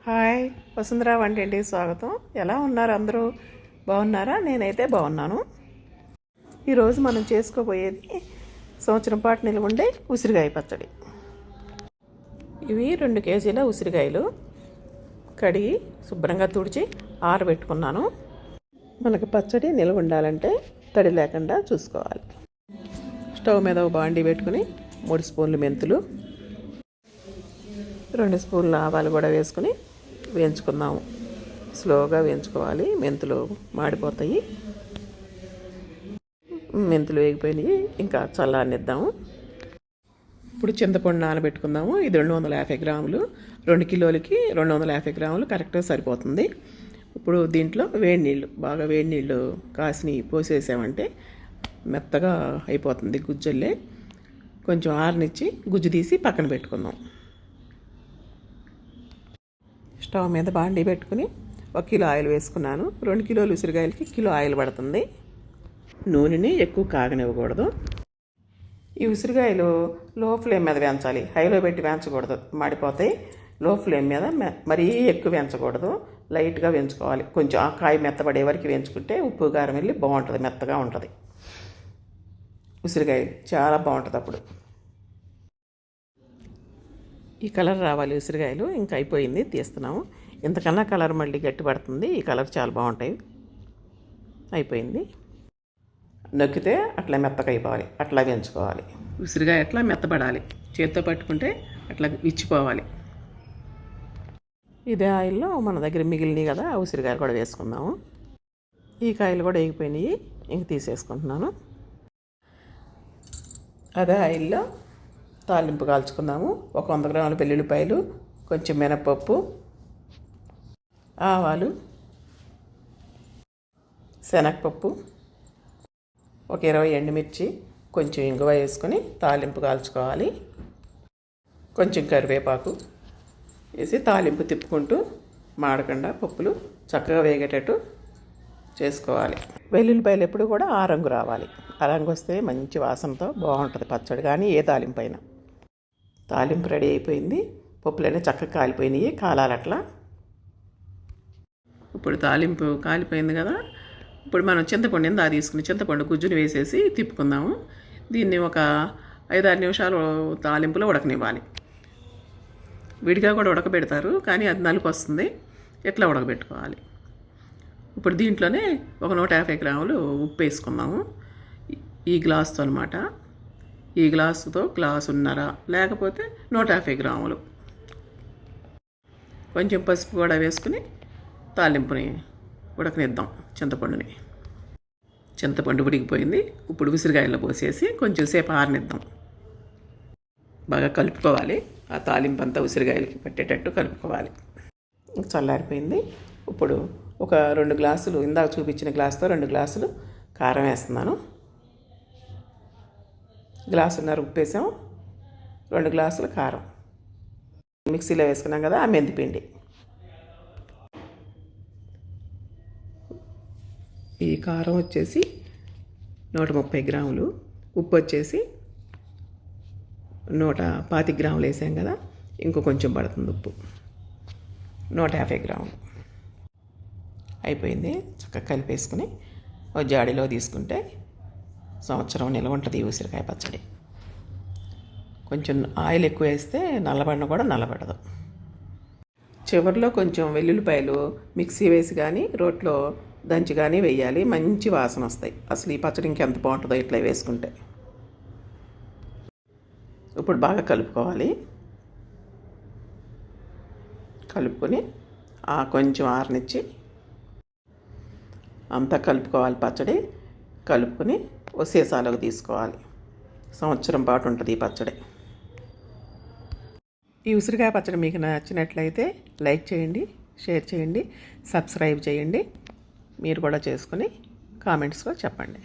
Hi, వసుంధరా వంటింటికి స్వాగతం. ఎలా ఉన్నారు అందరూ? బాగున్నారా? నేనైతే బాగున్నాను. ఈరోజు మనం చేసుకోబోయేది సంవత్సరం పాటు నిల్వ ఉండే ఉసిరికాయ పచ్చడి. ఇవి 2 కేజీల ఉసిరికాయలు కడిగి శుభ్రంగా తుడిచి ఆరబెట్టుకున్నాను. మనకు పచ్చడి నిల్వ ఉండాలంటే తడి లేకుండా చూసుకోవాలి. స్టవ్ మీద ఒక బాండీ పెట్టుకుని 3 స్పూన్లు మెంతులు, 2 స్పూన్ల ఆవాలు కూడా వేసుకుని వేయించుకుందాము. స్లోగా వేయించుకోవాలి, మెంతులు మాడిపోతాయి. మెంతులు వేగిపోయినాయి, ఇంకా చల్లారనిద్దాము. ఇప్పుడు చింతపండు నానబెట్టుకుందాము. ఇది 250 గ్రాములు. 2 కిలోలకి 250 గ్రాములు కరెక్ట్గా సరిపోతుంది. ఇప్పుడు దీంట్లో వేడి నీళ్ళు, బాగా వేడి నీళ్ళు కాసిని పోసేసామంటే మెత్తగా అయిపోతుంది గుజ్జల్లే. కొంచెం ఆరనిచ్చి గుజ్జు తీసి పక్కన పెట్టుకుందాం. స్టవ్ మీద బాండీ పెట్టుకుని 1 కిలో ఆయిల్ వేసుకున్నాను. 2 కిలోలు ఉసిరికాయలకి కిలో ఆయిల్ పడుతుంది. నూనెని ఎక్కువ కాగనివ్వకూడదు. ఈ ఉసిరికాయలు లో ఫ్లేమ్ మీద వేయించాలి, హైలో పెట్టి వేయించకూడదు, మాడిపోతాయి. లో ఫ్లేమ్ మీద మరీ ఎక్కువ వేయించకూడదు, లైట్గా వేయించుకోవాలి. కొంచెం ఆ కాయ మెత్తబడే వరకు వేయించుకుంటే ఉప్పు కారం వెళ్ళి బాగుంటుంది, మెత్తగా ఉంటుంది. ఉసిరికాయ చాలా బాగుంటుంది అప్పుడు. ఈ కలర్ రావాలి ఉసిరికాయలు. ఇంకా అయిపోయింది, తీస్తున్నాము. ఇంతకన్నా కలర్ మళ్ళీ గట్టి పడుతుంది. ఈ కలర్ చాలా బాగుంటాయి. అయిపోయింది. నొక్కితే అట్లా మెత్తగా అయిపోవాలి, అట్లా వేయించుకోవాలి. ఉసిరికాయ అట్లా మెత్తపడాలి, చేతితో పట్టుకుంటే అట్లా విచ్చిపోవాలి. ఇదే ఆయిల్లో మన దగ్గర మిగిలినవి కదా, ఉసిరికాయలు కూడా వేసుకుందాము. ఈ కాయలు కూడా వేగిపోయినాయి, ఇంక తీసేసుకుంటున్నాను. అదే ఆయిల్లో తాలింపు కాల్చుకుందాము. ఒక 100 గ్రాముల వెల్లుల్లిపాయలు, కొంచెం మినపప్పు, ఆవాలు, శనగపప్పు, ఒక 20 ఎండుమిర్చి, కొంచెం ఇంగువ వేసుకొని తాలింపు కాల్చుకోవాలి. కొంచెం కరివేపాకు వేసి తాలింపు తిప్పుకుంటూ మాడకుండా పప్పులు చక్కగా వేగేటట్టు చేసుకోవాలి. వెల్లుల్లిపాయలు ఎప్పుడు కూడా ఆ రంగు రావాలి. ఆ రంగు వస్తే మంచి వాసనతో బాగుంటుంది పచ్చడి, కానీ ఏ తాలింపు అయినా. తాలింపు రెడీ అయిపోయింది. పప్పులన్నీ చక్కగా కాలిపోయినాయి, కాలాలి అట్లా. ఇప్పుడు తాలింపు కాలిపోయింది కదా, ఇప్పుడు మనం చింతపండు ఇందా తీసుకుని చింతపండు గుజ్జుని వేసేసి తిప్పుకుందాము. దీన్ని ఒక 5-6 నిమిషాలు తాలింపులో ఉడకనివ్వాలి. విడిగా కూడా ఉడకబెడతారు, కానీ అది నలుపు వస్తుంది. ఎట్లా ఉడకబెట్టుకోవాలి. ఇప్పుడు దీంట్లోనే ఒక 150 గ్రాములు ఉప్పు వేసుకుందాము. ఈ గ్లాసుతో అనమాట. ఈ గ్లాసుతో గ్లాసున్నర, లేకపోతే 150 గ్రాములు. కొంచెం పసుపు కూడా వేసుకుని తాలింపుని ఉడకనిద్దాం. చింతపండు ఉడికిపోయింది. ఇప్పుడు ఉసిరికాయల్లో పోసేసి కొంచెం సేపు ఆరనిద్దాం. బాగా కలుపుకోవాలి. ఆ తాలింపు అంతా ఉసిరికాయలకి పట్టేటట్టు కలుపుకోవాలి. చల్లారిపోయింది. ఇప్పుడు ఒక 2 గ్లాసులు, ఇందాక చూపించిన గ్లాసుతో 2 గ్లాసులు కారం వేస్తున్నాను. గ్లాసున్నర ఉప్పు వేసాము, 2 గ్లాసులు కారం. మిక్సీలో వేసుకున్నాం కదా ఆ మెంతిపిండి. ఈ కారం వచ్చేసి 130 గ్రాములు, ఉప్పు వచ్చేసి 125 గ్రాములు వేసాం కదా, ఇంకో కొంచెం పడుతుంది ఉప్పు. 150 గ్రాములు అయిపోయింది. చక్కగా కలిపేసుకుని ఒక జాడీలో తీసుకుంటే సంవత్సరం నిల్వ ఉంటుంది ఈ ఉసిరికాయ పచ్చడి. కొంచెం ఆయిల్ ఎక్కువ వేస్తే నల్లబడిన కూడా నల్లబడదు. చివరిలో కొంచెం వెల్లుల్లిపాయలు మిక్సీ వేసి కానీ రోట్లో దంచి కానీ వేయాలి, మంచి వాసన వస్తాయి. అసలు ఈ పచ్చడి ఇంకెంత బాగుంటుందో ఇట్లా వేసుకుంటే. ఇప్పుడు బాగా కలుపుకోవాలి. కలుపుకొని కొంచెం ఆరనిచ్చి అంతా కలుపుకోవాలి. పచ్చడి కలుపుకొని ఓ సీసాలోకి తీసుకోవాలి. సంవత్సరం పాటు ఉంటుంది ఈ పచ్చడి. ఈ ఉసిరికాయ పచ్చడి మీకు నచ్చినట్లయితే లైక్ చేయండి, షేర్ చేయండి, సబ్స్క్రైబ్ చేయండి. మీరు కూడా చేసుకొని కామెంట్స్లో చెప్పండి.